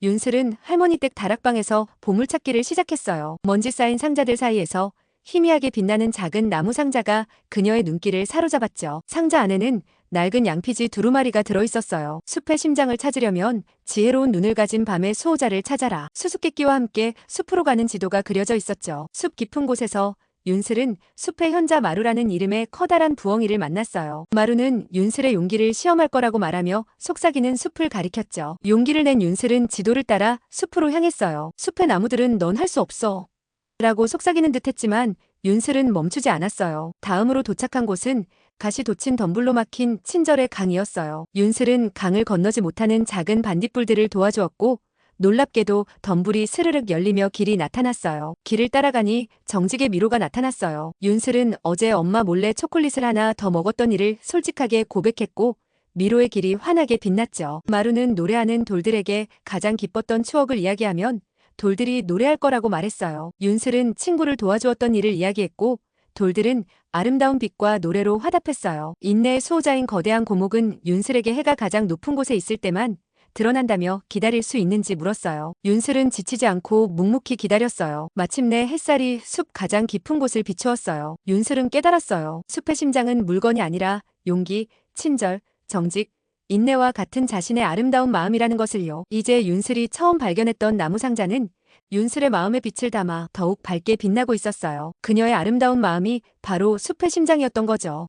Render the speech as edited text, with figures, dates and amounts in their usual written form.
윤슬은 할머니 댁 다락방에서 보물찾기를 시작했어요. 먼지 쌓인 상자들 사이에서 희미하게 빛나는 작은 나무 상자가 그녀의 눈길을 사로잡았죠. 상자 안에는 낡은 양피지 두루마리가 들어있었어요. 숲의 심장을 찾으려면 지혜로운 눈을 가진 밤의 수호자를 찾아라. 수수께끼와 함께 숲으로 가는 지도가 그려져 있었죠. 숲 깊은 곳에서 윤슬은 숲의 현자 마루라는 이름의 커다란 부엉이를 만났어요. 마루는 윤슬의 용기를 시험할 거라고 말하며 속삭이는 숲을 가리켰죠. 용기를 낸 윤슬은 지도를 따라 숲으로 향했어요. 숲의 나무들은 넌 할 수 없어 라고 속삭이는 듯 했지만 윤슬은 멈추지 않았어요. 다음으로 도착한 곳은 가시 돋친 덤불로 막힌 친절의 강이었어요. 윤슬은 강을 건너지 못하는 작은 반딧불들을 도와주었고 놀랍게도 덤불이 스르륵 열리며 길이 나타났어요. 길을 따라가니 정직의 미로가 나타났어요. 윤슬은 어제 엄마 몰래 초콜릿을 하나 더 먹었던 일을 솔직하게 고백했고 미로의 길이 환하게 빛났죠. 마루는 노래하는 돌들에게 가장 기뻤던 추억을 이야기하면 돌들이 노래할 거라고 말했어요. 윤슬은 친구를 도와주었던 일을 이야기했고 돌들은 아름다운 빛과 노래로 화답했어요. 인내의 수호자인 거대한 고목은 윤슬에게 해가 가장 높은 곳에 있을 때만 드러난다며 기다릴 수 있는지 물었어요. 윤슬은 지치지 않고 묵묵히 기다렸어요. 마침내 햇살이 숲 가장 깊은 곳을 비추었어요. 윤슬은 깨달았어요. 숲의 심장은 물건이 아니라 용기, 친절, 정직, 인내와 같은 자신의 아름다운 마음이라는 것을요. 이제 윤슬이 처음 발견했던 나무 상자는 윤슬의 마음의 빛을 담아 더욱 밝게 빛나고 있었어요. 그녀의 아름다운 마음이 바로 숲의 심장이었던 거죠.